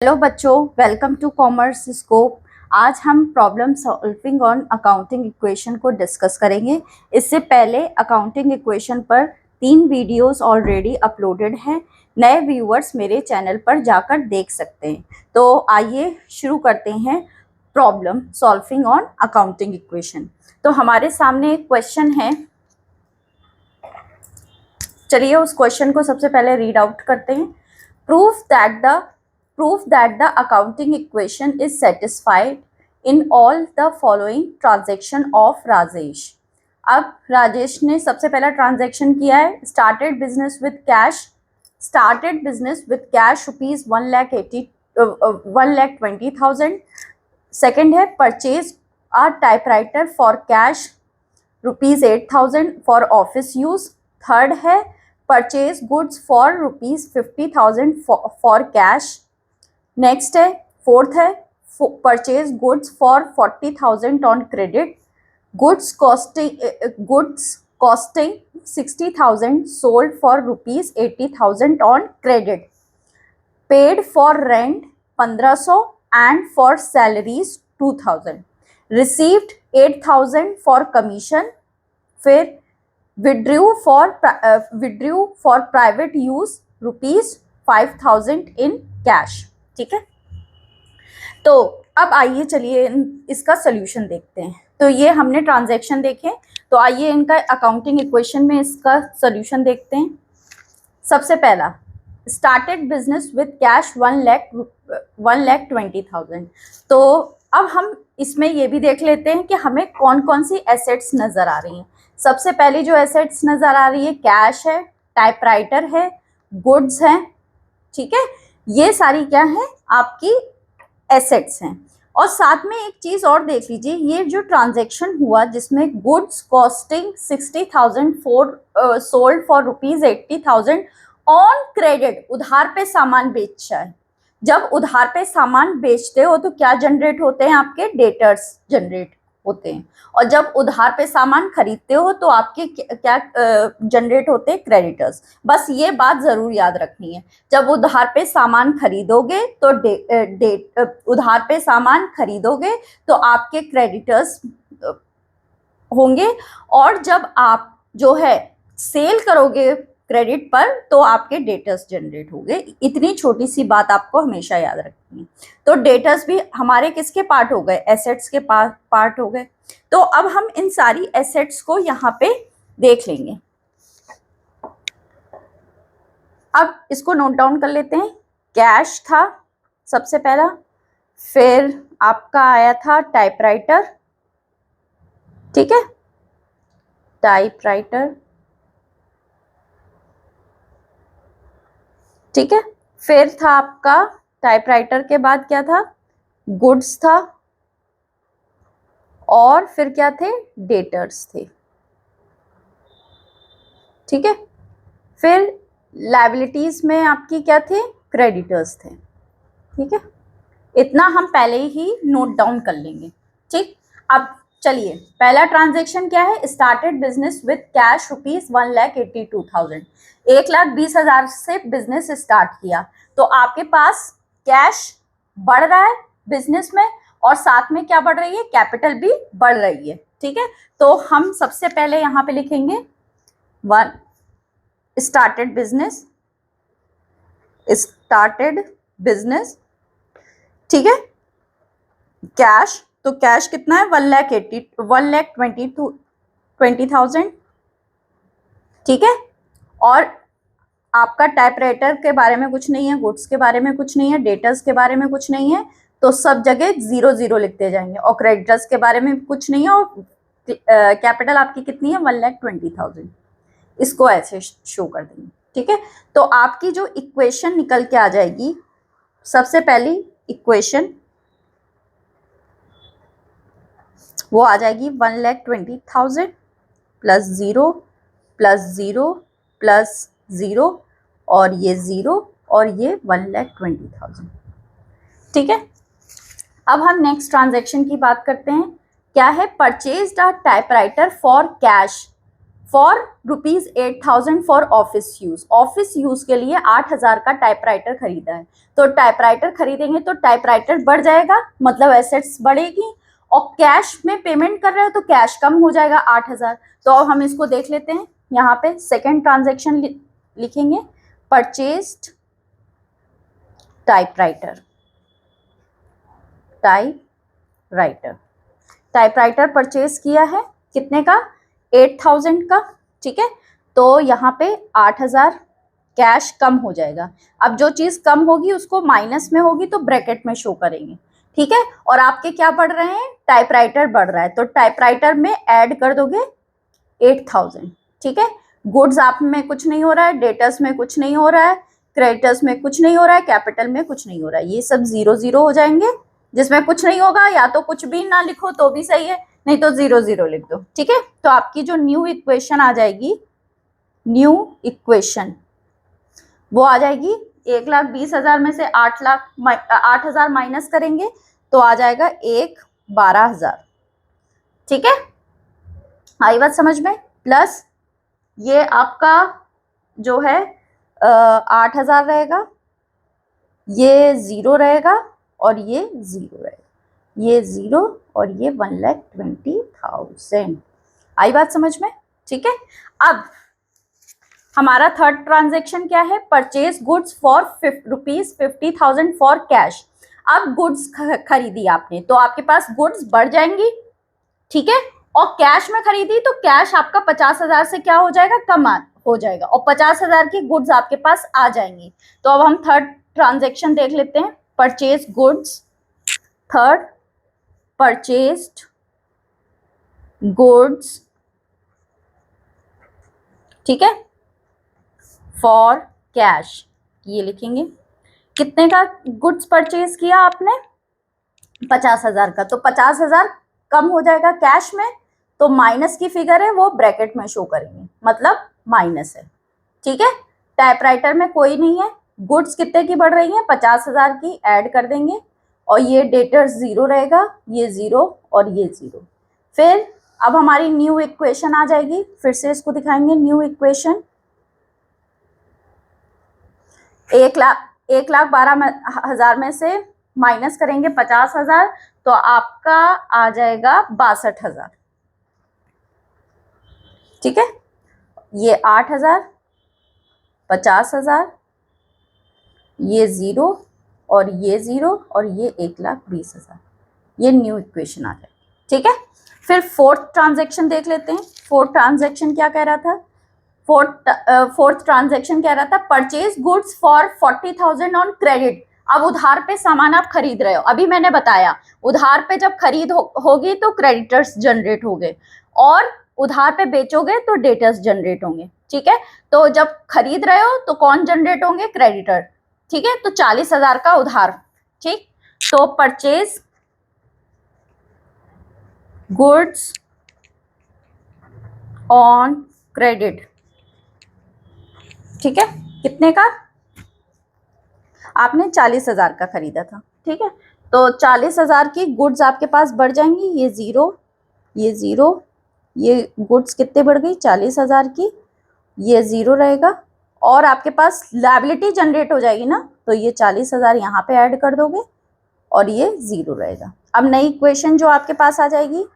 Hello बच्चों, welcome to commerce scope. आज हम problem solving on accounting equation को डिस्कस करेंगे। इससे पहले अकाउंटिंग इक्वेशन पर 3 वीडियोस ऑलरेडी अपलोडेड हैं। नए व्यूअर्स मेरे चैनल पर जाकर देख सकते हैं। तो आइए शुरू करते हैं problem solving on accounting equation. तो हमारे सामने एक क्वेश्चन है। चलिए उस क्वेश्चन को सबसे पहले रीड आउट करते हैं। Prove that the accounting equation is satisfied in all the following transaction of Rajesh। अब राजेश ने सबसे पहला ट्रांजैक्शन किया है। Started business with cash rupees 1,20,000। Second है purchase a typewriter for cash rupees 8,000 for office use. Third है purchase goods for rupees 50,000 for cash. Next है fourth है purchase goods for 40,000 on credit. Goods costing 60,000 sold for rupees 80,000 on credit. Paid for rent 1,500 and for salaries 2,000। Received 8,000 for commission. फिर withdrew for private use rupees 5,000 in cash. ठीक है, तो अब आइए चलिए इसका सोल्यूशन देखते हैं। तो ये हमने ट्रांजैक्शन देखे, तो आइए इनका अकाउंटिंग इक्वेशन में इसका सोल्यूशन देखते हैं। सबसे पहला स्टार्टेड बिजनेस विद कैश 1,20,000। तो अब हम इसमें ये भी देख लेते हैं कि हमें कौन कौन सी एसेट्स नज़र आ रही हैं। सबसे पहली जो एसेट्स नज़र आ रही है कैश है, टाइपराइटर है, गुड्स हैं। ठीक है, ये सारी क्या है आपकी एसेट्स हैं। और साथ में एक चीज और देख लीजिए, ये जो ट्रांजैक्शन हुआ जिसमें goods costing 60,000 sold for rupees 80,000 on credit, उधार पे सामान बेचा है। जब उधार पे सामान बेचते हो तो क्या जनरेट होते हैं आपके डेटर्स जनरेट होते हैं, और जब उधार पे सामान खरीदते हो तो आपके क्या जनरेट होते हैं क्रेडिटर्स। बस ये बात जरूर याद रखनी है। जब उधार पे सामान खरीदोगे तो उधार पे सामान खरीदोगे तो आपके क्रेडिटर्स होंगे, और जब आप जो है सेल करोगे क्रेडिट पर तो आपके डेटर्स जनरेट होंगे। इतनी छोटी सी बात आपको हमेशा याद रखनी है। तो डेटर्स भी हमारे किसके पार्ट हो गए, एसेट्स के पार्ट हो गए। तो अब हम इन सारी एसेट्स को यहाँ पे देख लेंगे। अब इसको नोट डाउन कर लेते हैं। कैश था सबसे पहला, फिर आपका आया था टाइपराइटर। ठीक है, टाइपराइटर। ठीक है, फिर था आपका टाइपराइटर के बाद क्या था, गुड्स था, और फिर क्या थे, डेटर्स थे। ठीक है, फिर लायबिलिटीज में आपकी क्या थे, क्रेडिटर्स थे। ठीक है, इतना हम पहले ही नोट डाउन कर लेंगे। ठीक, अब चलिए पहला ट्रांजैक्शन क्या है, started business with cash rupees 1,82,000। 1,20,000 से बिजनेस स्टार्ट किया, तो आपके पास कैश बढ़ रहा है बिजनेस में, और साथ में क्या बढ़ रही है, कैपिटल भी बढ़ रही है। ठीक है, तो हम सबसे पहले यहाँ पे लिखेंगे स्टार्टेड बिजनेस। ठीक है, कैश, तो कैश कितना है, 1,20,000। ठीक है, और आपका टाइपराइटर के बारे में कुछ नहीं है, गुड्स के बारे में कुछ नहीं है, डेटर्स के बारे में कुछ नहीं है, तो सब जगह 0 लिखते जाएंगे। और क्रेडिटर्स के बारे में कुछ नहीं है, और कैपिटल आपकी कितनी है, 1,20,000। इसको ऐसे शो कर देंगे। ठीक है, तो आपकी जो इक्वेशन निकल के आ जाएगी, सबसे पहली इक्वेशन वो आ जाएगी 1,20,000 प्लस 0 प्लस 0 प्लस 0, और ये 0 और ये 1,20,000। ठीक है, अब हम नेक्स्ट ट्रांजैक्शन की बात करते हैं। क्या है, purchased a typewriter for cash for ₹8,000 for office use, office use के लिए 8,000 का टाइपराइटर खरीदा है। तो टाइपराइटर खरीदेंगे तो टाइपराइटर बढ़ जाएगा, मतलब एसेट्स बढ़ेगी, और कैश में पेमेंट कर रहे हो तो कैश कम हो जाएगा 8,000। तो अब हम इसको देख लेते हैं, यहाँ पे सेकेंड ट्रांजेक्शन लिखेंगे, परचेस्ड टाइपराइटर, टाइपराइटर परचेज किया है, कितने का, 8,000 का, ठीक है। तो यहाँ पे 8,000 कैश कम हो जाएगा। अब जो चीज कम होगी उसको माइनस में होगी तो ब्रैकेट में शो करेंगे, ठीक है। और आपके क्या बढ़ रहे हैं, टाइपराइटर बढ़ रहा है, तो टाइपराइटर में ऐड कर दोगे 8,000, ठीक है। गुड्स आप में कुछ नहीं हो रहा है, डेटर्स में कुछ नहीं हो रहा है, क्रेडिटर्स में कुछ नहीं हो रहा है, कैपिटल में कुछ नहीं हो रहा है, ये सब 0 हो जाएंगे। जिसमें कुछ नहीं होगा या तो कुछ भी ना लिखो तो भी सही है, नहीं तो 0 लिख दो, ठीक है। तो आपकी जो न्यू इक्वेशन आ जाएगी, न्यू इक्वेशन वो आ जाएगी 1,20,000 में से 8,000 माइनस करेंगे तो आ जाएगा 1,12,000, ठीक है। आई बात समझ में। प्लस ये आपका जो है 8,000 रहेगा, ये 0 रहेगा और ये 0 रहेगा, ये 0 और ये 1,20,000। आई बात समझ में, ठीक है। अब हमारा थर्ड ट्रांजेक्शन क्या है, purchase goods for ₹50,000 for cash. अब गुड्स खरीदी आपने तो आपके पास गुड्स बढ़ जाएंगी, ठीक है। और कैश में खरीदी तो कैश आपका 50,000 से क्या हो जाएगा, कम हो जाएगा, और 50,000 की गुड्स आपके पास आ जाएंगी। तो अब हम थर्ड ट्रांजेक्शन देख लेते हैं, purchase goods, third purchased goods, ठीक है, फॉर कैश, ये लिखेंगे। कितने का गुड्स परचेज किया आपने, 50,000 का, तो 50,000 कम हो जाएगा कैश में, तो माइनस की फिगर है वो ब्रैकेट में शो करेंगे, मतलब माइनस है, ठीक है। टाइपराइटर में कोई नहीं है, गुड्स कितने की बढ़ रही है, 50,000 की, ऐड कर देंगे, और ये डेटर्स 0 रहेगा, ये 0 और ये 0। फिर अब हमारी न्यू इक्वेशन आ जाएगी, फिर से इसको दिखाएंगे, न्यू इक्वेशन 1,12,000 में से माइनस करेंगे 50,000 तो आपका आ जाएगा 62,000, ठीक है। ये 8,000, 50,000, ये 0 और ये 0 और ये 1,20,000, ये न्यू इक्वेशन आ जाएगी, ठीक है। फिर फोर्थ ट्रांजेक्शन देख लेते हैं, फोर्थ ट्रांजेक्शन क्या कह रहा था, फोर्थ ट्रांजेक्शन कह रहा था purchase goods for 40,000 on credit. अब उधार पे सामान आप खरीद रहे हो, अभी मैंने बताया उधार पे जब खरीद होगी तो क्रेडिटर्स जनरेट होंगे, और उधार पे बेचोगे तो डेटर्स जनरेट होंगे, ठीक है। तो जब खरीद रहे हो तो कौन जनरेट होंगे, क्रेडिटर, ठीक है। तो 40,000 का उधार, ठीक। तो परचेज गुड्स ऑन क्रेडिट, ठीक है। कितने का, आपने 40,000 का खरीदा था, ठीक है। तो 40,000 की गुड्स आपके पास बढ़ जाएंगी, ये 0, ये 0, ये गुड्स कितने बढ़ गई, 40,000 की, ये 0 रहेगा, और आपके पास लायबिलिटी जनरेट हो जाएगी ना, तो ये 40,000 यहाँ पे ऐड कर दोगे और ये 0 रहेगा। अब नई इक्वेशन जो आपके पास आ जाएगी,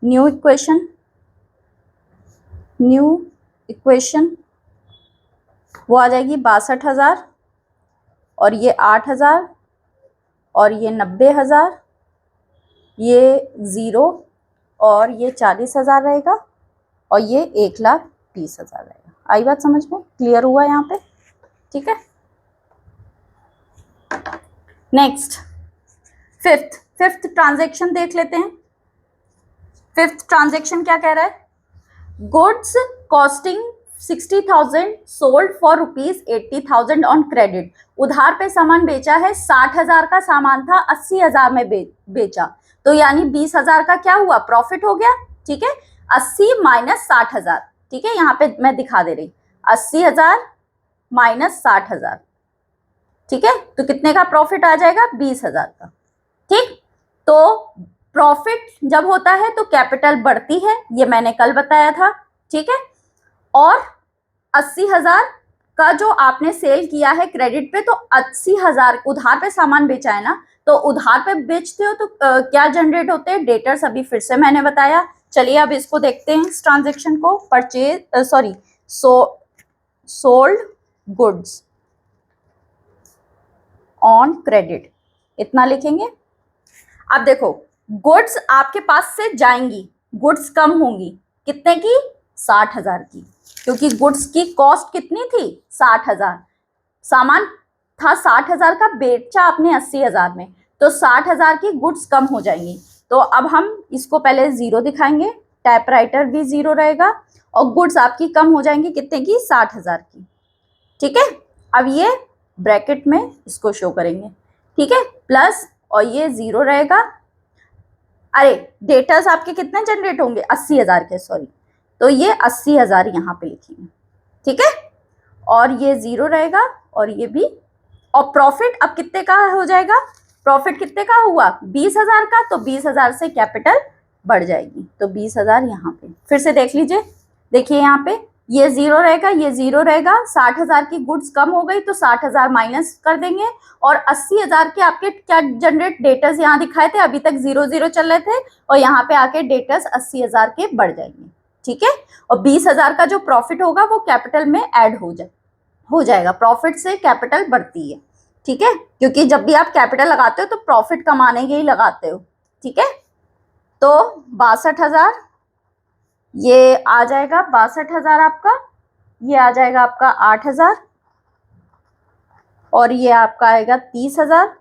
न्यू इक्वेशन, वो आ जाएगी 62,000 और ये 8,000 और ये 90,000, ये 0 और ये 40,000 रहेगा, और ये 1,20,000 रहेगा। आई बात समझ में, क्लियर हुआ यहाँ पे, ठीक है। नेक्स्ट फिफ्थ ट्रांजेक्शन देख लेते हैं। फिफ्थ ट्रांजेक्शन क्या कह रहा है, goods costing 60,000 sold for ₹80,000 on credit. उधार पे सामान बेचा है, 60,000 का सामान था, 80,000 में बेचा, तो यानी 20,000 का क्या हुआ, प्रॉफिट हो गया, ठीक है। 80 माइनस 60,000, ठीक है, यहाँ पे मैं दिखा दे रही, 80,000 माइनस 60,000, ठीक है। तो कितने का प्रॉफिट आ जाएगा, 20,000 का, ठीक। तो प्रॉफिट जब होता है तो कैपिटल बढ़ती है, ये मैंने कल बताया था, ठीक है। और 80,000 का जो आपने सेल किया है क्रेडिट पे, तो 80,000 उधार पे सामान बेचा है ना, तो उधार पे बेचते हो तो क्या जनरेट होते हैं, डेटर्स। अभी फिर से मैंने बताया। चलिए अब इसको देखते हैं इस ट्रांजेक्शन को। Purchase sorry sold goods on credit, इतना लिखेंगे। अब देखो, गुड्स आपके पास से जाएंगी, गुड्स कम होंगी, कितने की, 60,000 की, क्योंकि गुड्स की कॉस्ट कितनी थी, 60,000। सामान था 60,000 का, बेचा आपने 80,000 में, तो 60,000 की गुड्स कम हो जाएंगी। तो अब हम इसको पहले जीरो दिखाएंगे, टाइपराइटर भी जीरो रहेगा, और गुड्स आपकी कम हो जाएंगी कितने की, 60,000 की। ठीक है। अब ये ब्रैकेट में इसको शो करेंगे, ठीक है, प्लस, और ये जीरो रहेगा। अरे डेटर्स आपके कितने जनरेट होंगे, 80,000 के, सॉरी, तो ये 80,000 यहाँ पे लिखेंगे, ठीक है, और ये जीरो रहेगा, और ये भी। और प्रॉफिट अब कितने का हो जाएगा, प्रॉफिट कितने का हुआ, 20,000 का, तो 20,000 से कैपिटल बढ़ जाएगी, तो 20,000 यहाँ पे। फिर से देख लीजिए, देखिए यहाँ पे ये जीरो रहेगा, ये जीरो रहेगा, 60,000 की गुड्स कम हो गई तो 60,000 माइनस कर देंगे, और 80,000 के आपके क्या जनरेट डेटर्स यहाँ दिखाए थे, अभी तक जीरो जीरो चल रहे थे, और यहाँ पे आके डेटर्स 80,000 के बढ़ जाएंगे, ठीक है। और 20,000 का जो प्रॉफिट होगा वो कैपिटल में ऐड हो जाएगा। प्रॉफिट से कैपिटल बढ़ती है, ठीक है, क्योंकि जब भी आप कैपिटल लगाते हो तो प्रॉफिट कमाने के ही लगाते हो, ठीक है। तो 62,000 ये आ जाएगा, 62,000 आपका, ये आ जाएगा आपका 8,000, और ये आपका आएगा 30,000।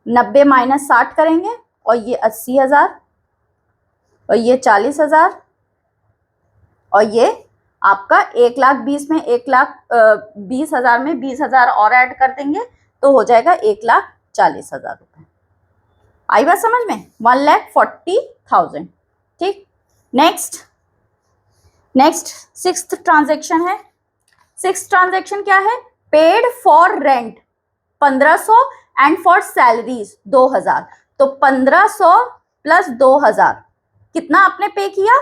90 माइनस 60 करेंगे, और ये 80,000, और ये 40,000, और ये आपका 1,20,000 में 1,20,000 में 20,000 और ऐड कर देंगे, तो हो जाएगा 1,40,000 रुपए। आई बात समझ में, 1,40,000, ठीक। नेक्स्ट सिक्स्थ ट्रांजेक्शन है। सिक्स्थ ट्रांजेक्शन क्या है, paid for rent 1,500 and for salaries 2,000। तो 1,500 प्लस 2,000 कितना आपने पे किया,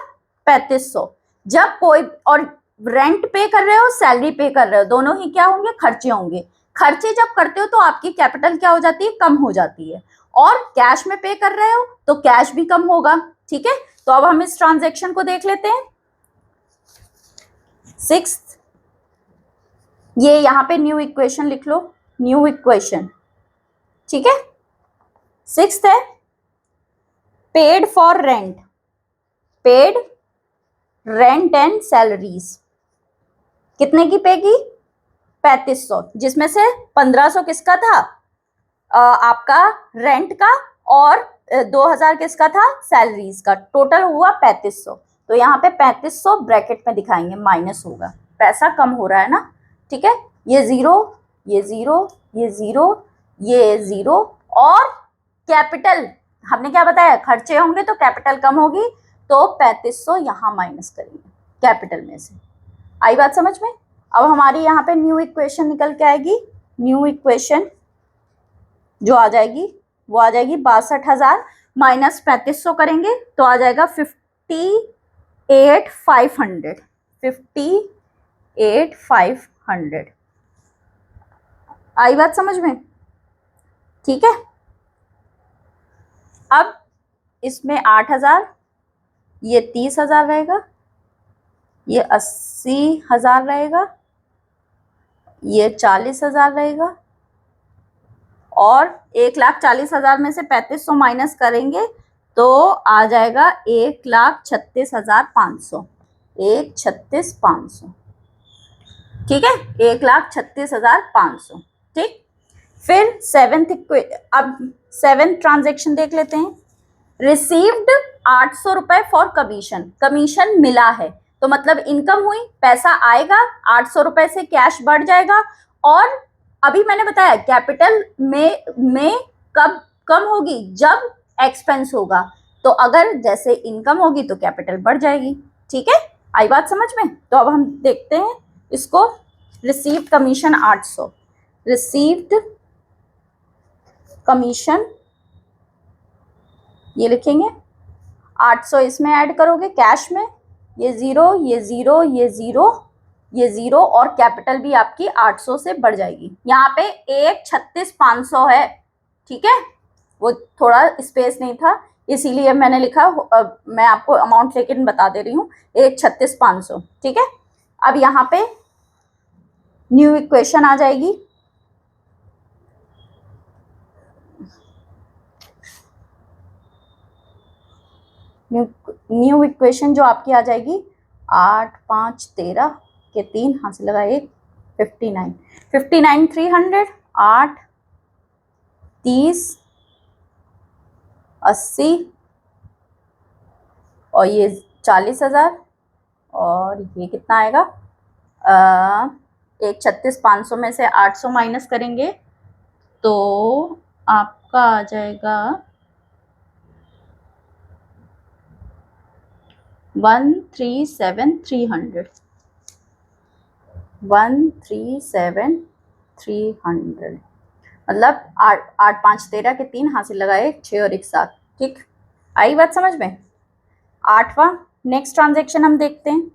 3,500। जब कोई और रेंट पे कर रहे हो, सैलरी पे कर रहे हो, दोनों ही क्या होंगे, खर्चे होंगे। खर्चे जब करते हो तो आपकी कैपिटल क्या हो जाती है, कम हो जाती है, और कैश में पे कर रहे हो तो कैश भी कम होगा, ठीक है। तो अब हम इस ट्रांजेक्शन को देख लेते हैं। सिक्स्थ, ये यहां पे न्यू इक्वेशन लिख लो, न्यू इक्वेशन, ठीक है। सिक्स्थ है paid for rent, paid rent and salaries, कितने की पे की, 3,500, जिसमें से 1,500 किसका था, आपका रेंट का, और 2,000 किसका था, सैलरीज का, टोटल हुआ 3,500। तो यहाँ पे 3,500 ब्रैकेट में दिखाएंगे, माइनस होगा, पैसा कम हो रहा है ना, ठीक है। ये जीरो, ये जीरो, ये जीरो, ये जीरो, और कैपिटल हमने क्या बताया, खर्चे होंगे तो कैपिटल कम होगी, तो 3,500 यहाँ माइनस करेंगे कैपिटल में से। आई बात समझ में। अब हमारी यहाँ पे न्यू इक्वेशन निकल के आएगी, न्यू इक्वेशन जो आ जाएगी वो आ जाएगी 62,000 माइनस 3,500 करेंगे तो आ जाएगा 58,500, 58,500। आई बात समझ में, ठीक है। अब इसमें 8,000, ये 30,000 रहेगा, ये 80,000 रहेगा, ये 40,000 रहेगा, और 1,40,000 में से 3,500 माइनस करेंगे तो आ जाएगा 1,36,500, 1,36,500, ठीक है, 1,36,500, ठीक। फिर अब सेवेंथ ट्रांजेक्शन देख लेते हैं। रिसीव्ड 800 रुपए फॉर कमीशन, कमीशन मिला है, तो मतलब इनकम हुई, पैसा आएगा, 800 रुपए से कैश बढ़ जाएगा, और अभी मैंने बताया कैपिटल में कब कम होगी, जब एक्सपेंस होगा, तो अगर जैसे इनकम होगी तो कैपिटल बढ़ जाएगी, ठीक है। आई बात समझ में। तो अब हम देखते हैं इसको, रिसीव्ड कमीशन 800, रिसीव्ड कमीशन ये लिखेंगे, 800 इसमें ऐड करोगे कैश में, ये 0, ये 0, ये 0, ये 0 और कैपिटल भी आपकी 800 से बढ़ जाएगी। यहाँ पे 1,36,500 है, ठीक है, वो थोड़ा स्पेस नहीं था इसीलिए मैंने लिखा। मैं आपको अमाउंट लेकिन बता दे रही हूँ, 1,36,500, ठीक है। अब यहाँ पे न्यू इक्वेशन आ जाएगी। न्यू इक्वेशन जो आपकी आ जाएगी 8, 5, 13 के 3 हाथ से लगा 1, 59, 59, 300, 8, 30, 80 और ये 40,000 और ये कितना आएगा, 1,36,500 में से 800 माइनस करेंगे तो आपका आ जाएगा 137,300, 137,300 मतलब 8, 5, 13 के 3 हाथ से लगाए 6 और 1 7, ठीक। आई बात समझ में। 8वां नेक्स्ट ट्रांजेक्शन हम देखते हैं।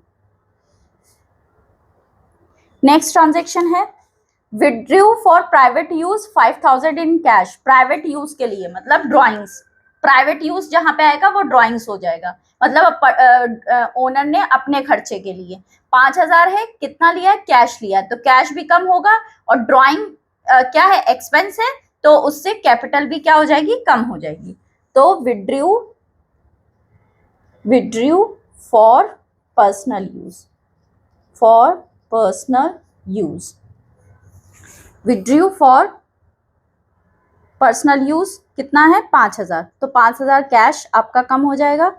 नेक्स्ट ट्रांजेक्शन है withdrew for private use 5,000 in cash. Private use के लिए मतलब ड्राइंग्स, प्राइवेट यूज जहां पे आएगा वो ड्राइंग्स हो जाएगा, मतलब ओनर ने अपने खर्चे के लिए 5,000 है, कितना लिया है, कैश लिया है, तो कैश भी कम होगा और ड्राइंग क्या है, एक्सपेंस है, तो उससे कैपिटल भी क्या हो जाएगी, कम हो जाएगी। तो withdrew for personal use, for personal use, withdrew for personal use कितना है, 5,000, तो 5,000 कैश आपका कम हो जाएगा।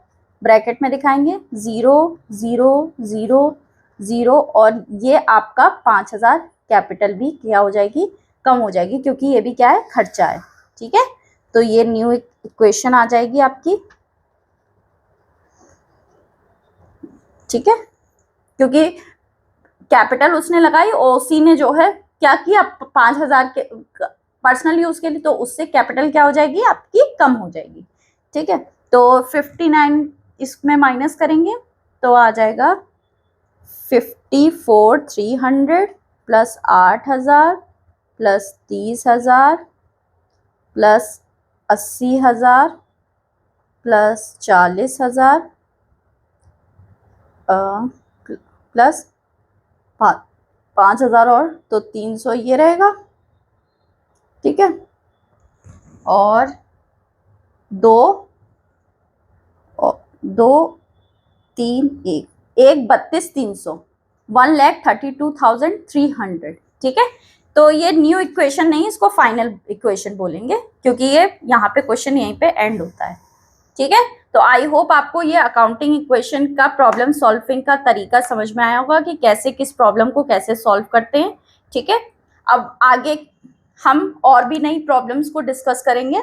ब्रैकेट में दिखाएंगे 0, 0, 0, 0 और ये आपका 5,000 कैपिटल भी क्या हो जाएगी, कम हो जाएगी, क्योंकि ये भी क्या है, खर्चा है, ठीक है। तो ये न्यू इक्वेशन आ जाएगी आपकी, ठीक है, क्योंकि कैपिटल उसने लगाई और उसी ने जो है क्या किया, 5,000 के पर्सनल यूज के लिए, तो उससे कैपिटल क्या हो जाएगी, आपकी कम हो जाएगी, ठीक है। तो 59 इसमें माइनस करेंगे तो आ जाएगा 54,300 plus 8,000 plus 30,000 plus 80,000 plus 40,000 plus 5,000 और तो 300 ये रहेगा, ठीक है, और 2, 3, 1, 32,300, 1,32,300, ठीक है। तो ये न्यू इक्वेशन नहीं, इसको फाइनल इक्वेशन बोलेंगे क्योंकि ये यहाँ पे क्वेश्चन यहीं पे एंड होता है, ठीक है। तो आई होप आपको ये अकाउंटिंग इक्वेशन का प्रॉब्लम सॉल्विंग का तरीका समझ में आया होगा कि कैसे किस प्रॉब्लम को कैसे सॉल्व करते हैं, ठीक है। अब आगे हम और भी नई प्रॉब्लम्स को डिस्कस करेंगे।